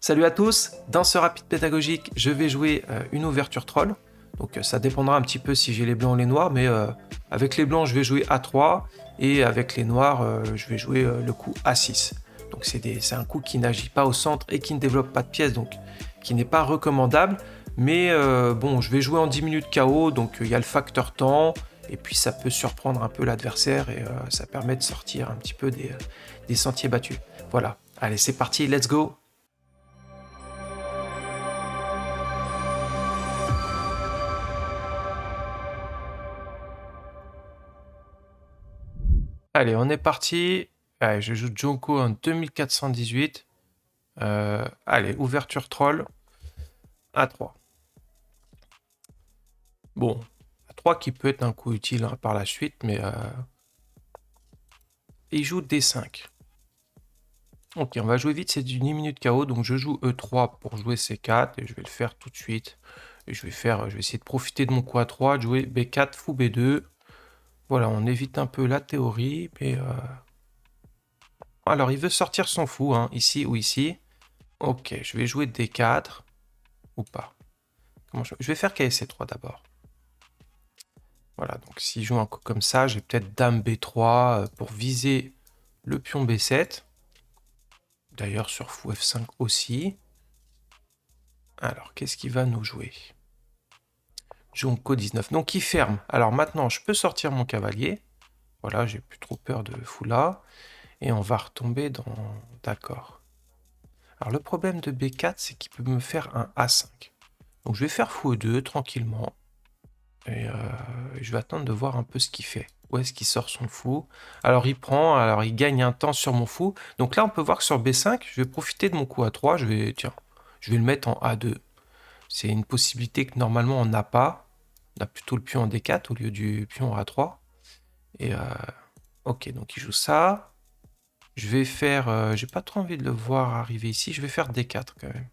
Salut à tous, dans ce rapide pédagogique, je vais jouer une ouverture troll. Donc ça dépendra un petit peu si j'ai les blancs ou les noirs, mais avec les blancs je vais jouer A3 et avec les noirs je vais jouer le coup A6. Donc c'est un coup qui n'agit pas au centre et qui ne développe pas de pièces, donc qui n'est pas recommandable. Mais bon, je vais jouer en 10 minutes KO, donc il y a le facteur temps, et puis ça peut surprendre un peu l'adversaire et ça permet de sortir un petit peu des sentiers battus. Voilà, allez c'est parti, let's go. Allez, on est parti. Allez, je joue Junko en 2418. Allez, ouverture troll. A3. Bon, A3 qui peut être un coup utile hein, par la suite, mais il joue D5. Ok, on va jouer vite, c'est du 10 minutes KO, donc je joue E3 pour jouer C4, et je vais le faire tout de suite. Et je vais essayer de profiter de mon coup A3, de jouer B4, fou B2. Voilà, on évite un peu la théorie, mais... Alors, il veut sortir son fou, hein, ici ou ici. Ok, je vais jouer D4, ou pas. Je vais faire KSC3 d'abord. Voilà, donc s'il joue un coup comme ça, j'ai peut-être Dame B3 pour viser le pion B7. D'ailleurs, sur Fou F5 aussi. Alors, qu'est-ce qu'il va nous jouer? Junko 19. Donc, il ferme. Alors maintenant, je peux sortir mon cavalier. Voilà, j'ai plus trop peur de Fou là. Et on va retomber dans... D'accord. Alors, le problème de B4, c'est qu'il peut me faire un A5. Donc, je vais faire Fou E2 tranquillement. Et je vais attendre de voir un peu ce qu'il fait. Où est-ce qu'il sort son fou? Alors il prend, alors il gagne un temps sur mon fou. Donc là on peut voir que sur B5, je vais profiter de mon coup A3. Tiens, je vais le mettre en A2. C'est une possibilité que normalement on n'a pas. On a plutôt le pion en D4 au lieu du pion en A3. Et ok, donc il joue ça. Je vais faire, j'ai pas trop envie de le voir arriver ici. Je vais faire D4 quand même.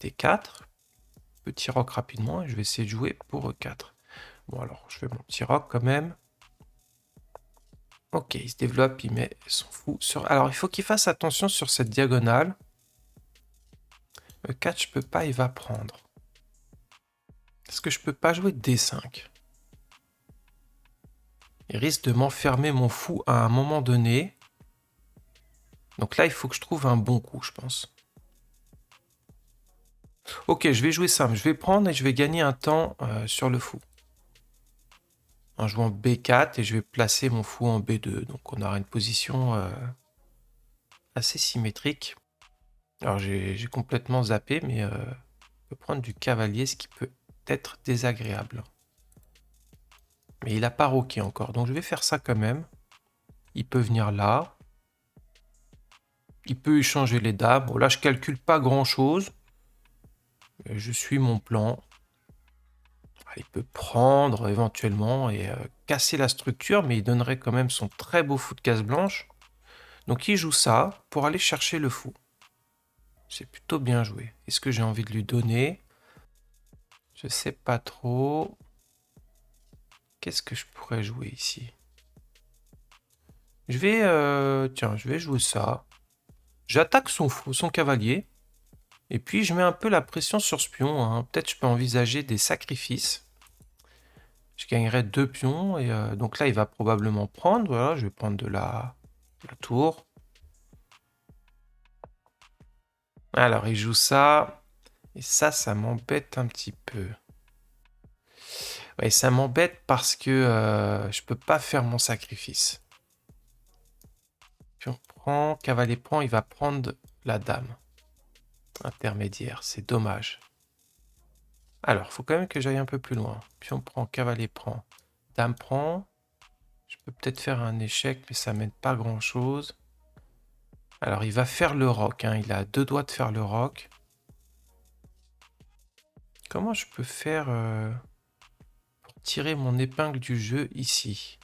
D4. Petit roc rapidement et je vais essayer de jouer pour E4. Bon alors, je fais mon petit roc quand même. Ok, il se développe, il met son fou sur... Alors, il faut qu'il fasse attention sur cette diagonale. E4, je peux pas, il va prendre. Est-ce que je peux pas jouer D5? Il risque de m'enfermer mon fou à un moment donné. Donc là, il faut que je trouve un bon coup, je pense. Ok, je vais jouer simple. Je vais prendre et je vais gagner un temps sur le fou. En jouant B4 et je vais placer mon fou en B2. Donc on aura une position assez symétrique. Alors j'ai complètement zappé, mais je peux prendre du cavalier, ce qui peut être désagréable. Mais il n'a pas roqué encore, donc je vais faire ça quand même. Il peut venir là. Il peut échanger les dames. Bon, là, je calcule pas grand-chose. Je suis mon plan. Il peut prendre éventuellement et casser la structure, mais il donnerait quand même son très beau fou de case blanche. Donc il joue ça pour aller chercher le fou. C'est plutôt bien joué. Est-ce que j'ai envie de lui donner? Je sais pas trop. Qu'est-ce que je pourrais jouer ici? Je vais, tiens, je vais jouer ça. J'attaque son fou, son cavalier. Et puis je mets un peu la pression sur ce pion. Hein. Peut-être je peux envisager des sacrifices. Je gagnerai 2 pions. Et donc là, il va probablement prendre. Voilà, je vais prendre de la tour. Alors, il joue ça. Et ça m'embête un petit peu. Ouais, ça m'embête parce que je peux pas faire mon sacrifice. Pion prend, cavalier prend, il va prendre la dame. Intermédiaire, c'est dommage. Alors, il faut quand même que j'aille un peu plus loin. Pion prend, cavalier prend, dame prend. Je peux peut-être faire un échec, mais ça m'aide pas grand-chose. Alors, il va faire le roc. Hein. Il a 2 doigts de faire le roc. Comment je peux faire pour tirer mon épingle du jeu ici?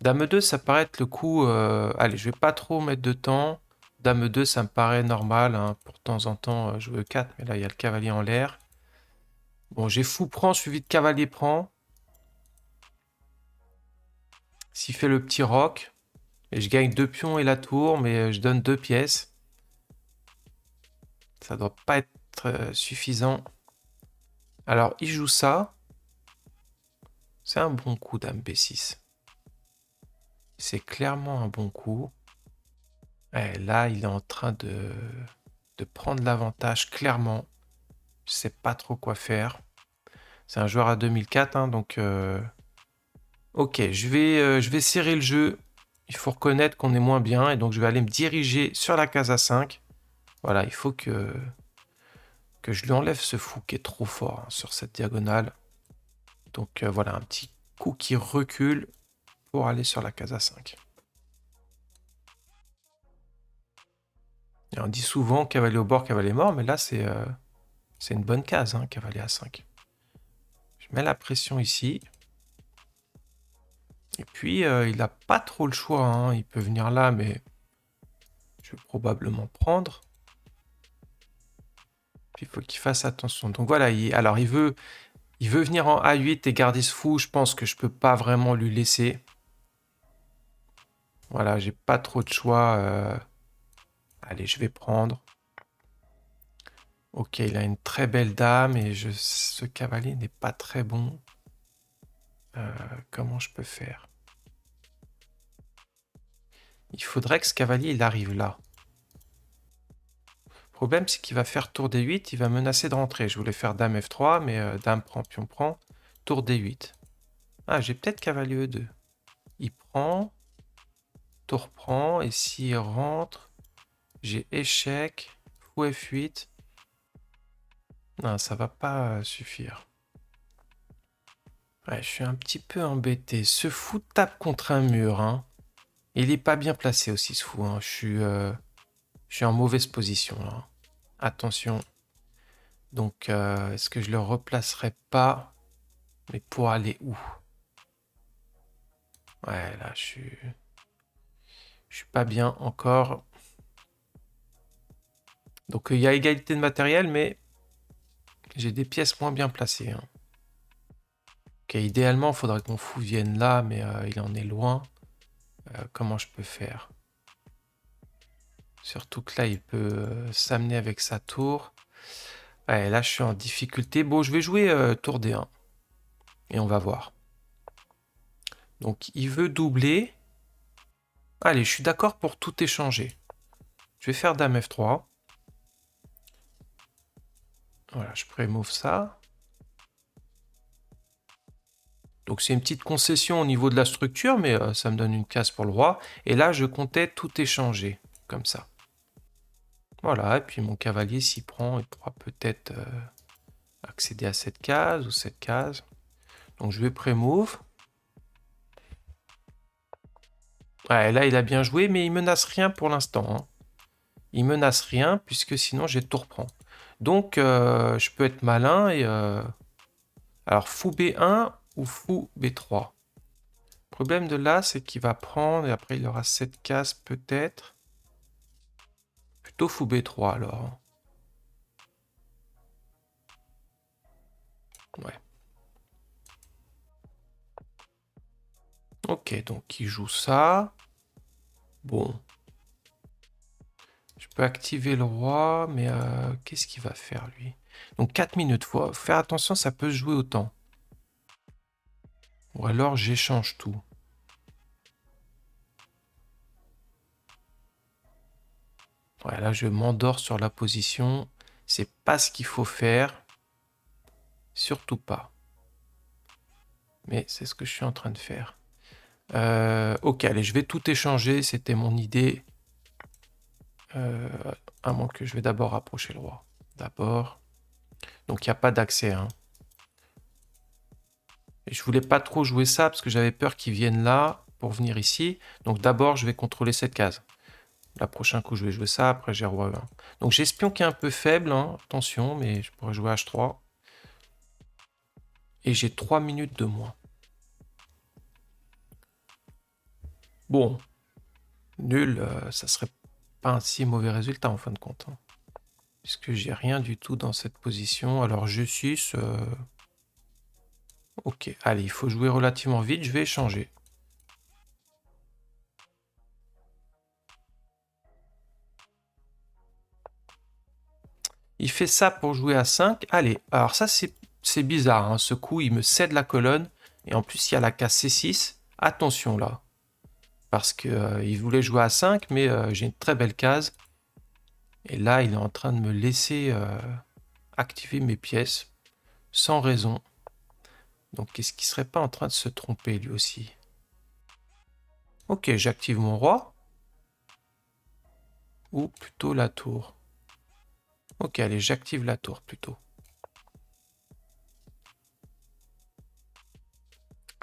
Dame 2, ça paraît être le coup... Allez, je vais pas trop mettre de temps. Dame 2, ça me paraît normal. Hein. Pour de temps en temps, jouer 4, mais là, il y a le cavalier en l'air. Bon, j'ai fou prend suivi de cavalier prend. S'il fait le petit roc, Et je gagne 2 pions et la tour, mais je donne 2 pièces. Ça doit pas être suffisant. Alors, il joue ça. C'est un bon coup, dame B6. C'est clairement un bon coup. Et là, il est en train de prendre l'avantage, clairement. Je sais pas trop quoi faire. C'est un joueur à 2004, hein, donc... Ok, je vais serrer le jeu. Il faut reconnaître qu'on est moins bien, et donc je vais aller me diriger sur la case A5. Voilà, il faut que je lui enlève ce fou qui est trop fort hein, sur cette diagonale. Donc voilà, un petit coup qui recule pour aller sur la case A5. Et on dit souvent cavalier au bord, cavalier mort, mais là c'est une bonne case, hein, cavalier A5. Je mets la pression ici. Et puis il n'a pas trop le choix, hein. Il peut venir là, mais je vais probablement prendre. Puis il faut qu'il fasse attention. Donc voilà, alors il veut venir en A8 et garder ce fou. Je pense que je peux pas vraiment lui laisser. Voilà, j'ai pas trop de choix. Allez, je vais prendre. Ok, il a une très belle dame et ce cavalier n'est pas très bon. Comment je peux faire? Il faudrait que ce cavalier il arrive là. Le problème c'est qu'il va faire tour D8, il va menacer de rentrer. Je voulais faire dame F3, mais dame prend, pion prend. Tour D8. Ah, j'ai peut-être cavalier E2. Il prend, tour prend, et s'il rentre, j'ai échec, fou F8. Non, ça va pas suffire. Ouais, je suis un petit peu embêté. Ce fou tape contre un mur, hein. Il est pas bien placé aussi, ce fou, hein. Je suis en mauvaise position, là. Attention. Donc, est-ce que je le replacerai pas? Mais pour aller où? Ouais, là, je suis pas bien encore. Donc, il y a égalité de matériel, mais j'ai des pièces moins bien placées, hein. Ok, idéalement, il faudrait que mon fou vienne là, mais il en est loin. Comment je peux faire? Surtout que là, il peut s'amener avec sa tour. Ouais, là, je suis en difficulté. Bon, je vais jouer tour D1. Et on va voir. Donc, il veut doubler. Allez, je suis d'accord pour tout échanger. Je vais faire dame F3. Voilà, je pré-move ça. Donc, c'est une petite concession au niveau de la structure, mais ça me donne une case pour le roi. Et là, je comptais tout échanger, comme ça. Voilà, et puis mon cavalier s'y prend, il pourra peut-être accéder à cette case ou cette case. Donc, je vais pré-move. Ouais, là, il a bien joué, mais il menace rien pour l'instant, hein. Il menace rien, puisque sinon, j'ai tout reprend. Donc, je peux être malin et... Alors, fou B1 ou fou B3. Le problème de là, c'est qu'il va prendre, et après, il aura cette case, peut-être. Plutôt fou B3, alors. Ouais. Ok, donc il joue ça. Bon. Je peux activer le roi, mais qu'est-ce qu'il va faire, lui? Donc 4 minutes. Faut faire attention, ça peut se jouer au temps. Ou alors, j'échange tout. Ouais, là, je m'endors sur la position. C'est pas ce qu'il faut faire. Surtout pas. Mais c'est ce que je suis en train de faire. Ok, allez, je vais tout échanger. C'était mon idée. À moins que je vais d'abord rapprocher le roi. D'abord. Donc, il n'y a pas d'accès, hein. Et je voulais pas trop jouer ça parce que j'avais peur qu'ils viennent là pour venir ici. Donc, d'abord, je vais contrôler cette case. La prochaine coup, je vais jouer ça. Après, j'ai roi 1. Donc, j'ai espion qui est un peu faible, hein. Attention, mais je pourrais jouer H3. Et j'ai 3 minutes de moins. Bon, nul, ça serait pas un si mauvais résultat en fin de compte, hein. Puisque j'ai rien du tout dans cette position. Alors, G6, ok, allez, il faut jouer relativement vite. Je vais échanger. Il fait ça pour jouer à 5. Allez, alors ça c'est bizarre, hein. Ce coup il me cède la colonne. Et en plus il y a la case C6. Attention là. Parce que il voulait jouer à 5, mais j'ai une très belle case. Et là il est en train de me laisser activer mes pièces. Sans raison. Donc est-ce qu'il serait pas en train de se tromper lui aussi? Ok, j'active mon roi. Ou plutôt la tour. Ok, allez, j'active la tour plutôt.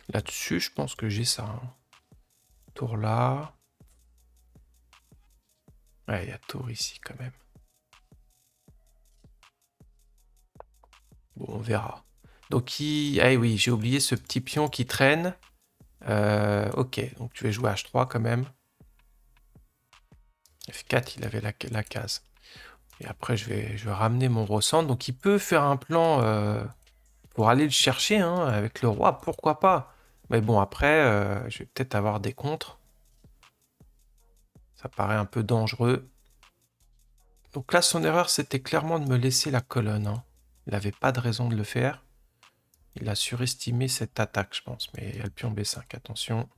Là-dessus, je pense que j'ai ça. Hein. Tour là. Ouais, il y a tour ici quand même. Bon, on verra. Donc, ah oui, j'ai oublié ce petit pion qui traîne. Ok, donc tu vas jouer H3 quand même. F4, il avait la case. Et après, je vais ramener mon ressent. Donc, il peut faire un plan pour aller le chercher hein, avec le roi, pourquoi pas. Mais bon, après, je vais peut-être avoir des contres. Ça paraît un peu dangereux. Donc là, son erreur, c'était clairement de me laisser la colonne. Hein. Il n'avait pas de raison de le faire. Il a surestimé cette attaque, je pense. Mais il y a le pion B5, attention.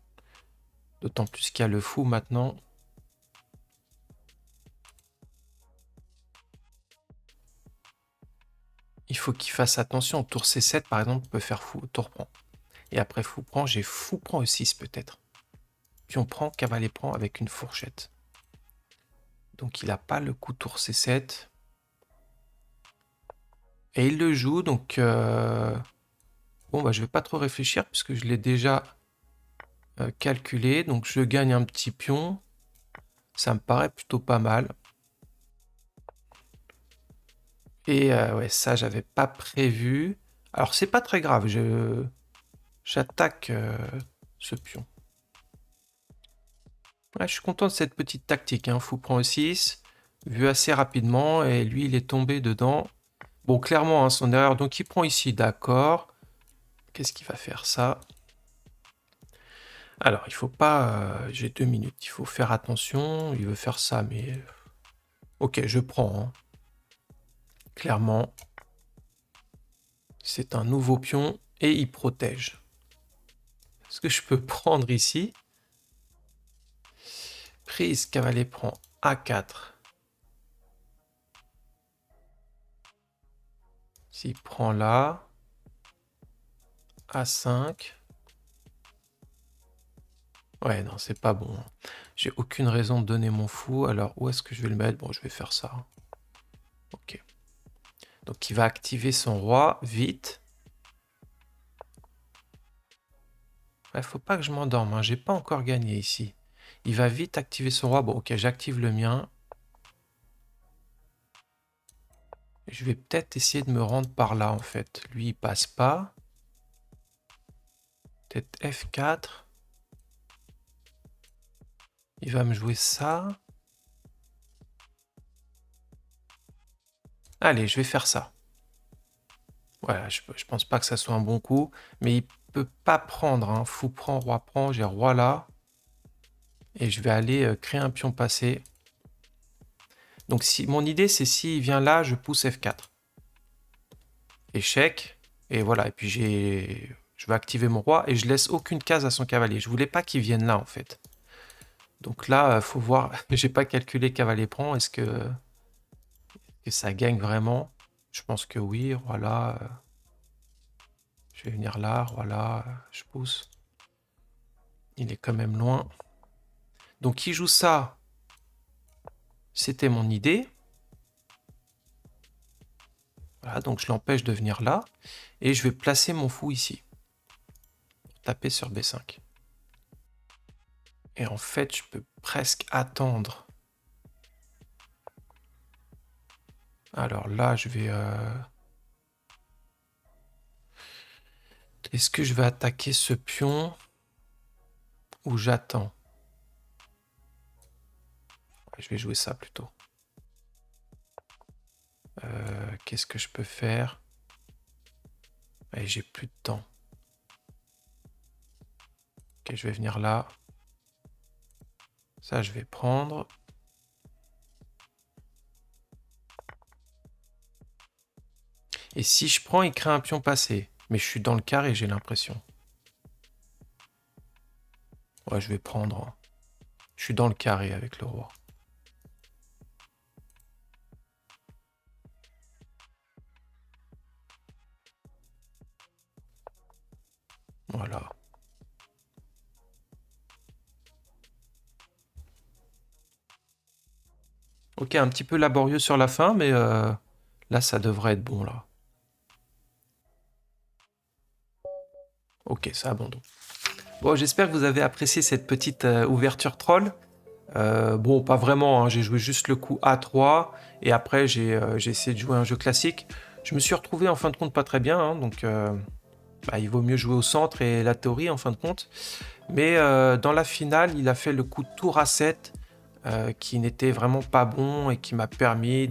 D'autant plus qu'il y a le fou maintenant. Il faut qu'il fasse attention. Tour C7, par exemple, peut faire fou, tour prend. Et après fou prend, j'ai fou prend E6 peut-être. Pion prend, cavalier prend avec une fourchette. Donc il n'a pas le coup tour C7. Et il le joue, donc... Bon, bah je vais pas trop réfléchir puisque je l'ai déjà calculé. Donc je gagne un petit pion. Ça me paraît plutôt pas mal. Et ouais, ça, j'avais pas prévu. Alors, c'est pas très grave. J'attaque ce pion. Ouais, je suis content de cette petite tactique. Hein. Fou prend E6. Vu assez rapidement. Et lui, il est tombé dedans. Bon, clairement, hein, son erreur. Donc, il prend ici. D'accord. Qu'est-ce qu'il va faire ça? Alors, il faut pas... j'ai 2 minutes. Il faut faire attention. Il veut faire ça, mais... Ok, je prends. Hein. Clairement. C'est un nouveau pion. Et il protège. Est-ce que je peux prendre ici? Prise, cavalier prend A4. S'il prend là, A5. Ouais, non, c'est pas bon. J'ai aucune raison de donner mon fou. Alors, où est-ce que je vais le mettre? Bon, je vais faire ça. Ok. Donc, il va activer son roi, vite. Il faut pas que je m'endorme. Hein. J'ai pas encore gagné ici. Il va vite activer son roi. Bon, ok, j'active le mien. Je vais peut-être essayer de me rendre par là, en fait. Lui, il passe pas. Peut-être F4. Il va me jouer ça. Allez, je vais faire ça. Voilà, je pense pas que ça soit un bon coup, mais il peut pas prendre. Hein. Fou prend, roi prend, j'ai roi là. Et je vais aller créer un pion passé. Donc si mon idée, c'est s'il vient là, je pousse F4. Échec. Et voilà, et puis je vais activer mon roi et je laisse aucune case à son cavalier. Je voulais pas qu'il vienne là, en fait. Donc là, faut voir. J'ai pas calculé cavalier prend. Est-ce que ça gagne vraiment? Je pense que oui. Roi là. Je vais venir là. Roi là. Je pousse. Il est quand même loin. Donc il joue ça. C'était mon idée. Voilà, donc je l'empêche de venir là. Et je vais placer mon fou ici. Taper sur B5. Et en fait, je peux presque attendre. Alors là, je vais... Est-ce que je vais attaquer ce pion ou j'attends? Je vais jouer ça plutôt. Qu'est-ce que je peux faire? J'ai plus de temps. Ok, je vais venir là. Ça, je vais prendre. Et si je prends, il crée un pion passé. Mais je suis dans le carré, j'ai l'impression. Ouais, je vais prendre, hein. Je suis dans le carré avec le roi. Voilà. Ok, un petit peu laborieux sur la fin, mais là, ça devrait être bon, là. Ok, ça abandonne. Bon, j'espère que vous avez apprécié cette petite ouverture troll. Bon, pas vraiment, hein, j'ai joué juste le coup A3, et après j'ai essayé de jouer un jeu classique. Je me suis retrouvé en fin de compte pas très bien, hein, donc bah, il vaut mieux jouer au centre et la théorie en fin de compte. Mais dans la finale, il a fait le coup de tour A7, qui n'était vraiment pas bon et qui m'a permis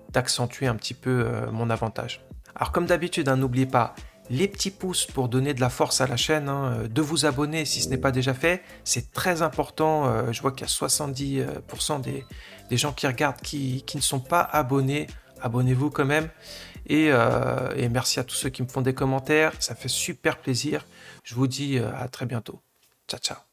d'accentuer un petit peu mon avantage. Alors comme d'habitude, hein, n'oubliez pas les petits pouces pour donner de la force à la chaîne, hein, de vous abonner si ce n'est pas déjà fait, c'est très important. Je vois qu'il y a 70% des gens qui regardent qui ne sont pas abonnés. Abonnez-vous quand même. Et merci à tous ceux qui me font des commentaires, ça fait super plaisir. Je vous dis à très bientôt. Ciao, ciao.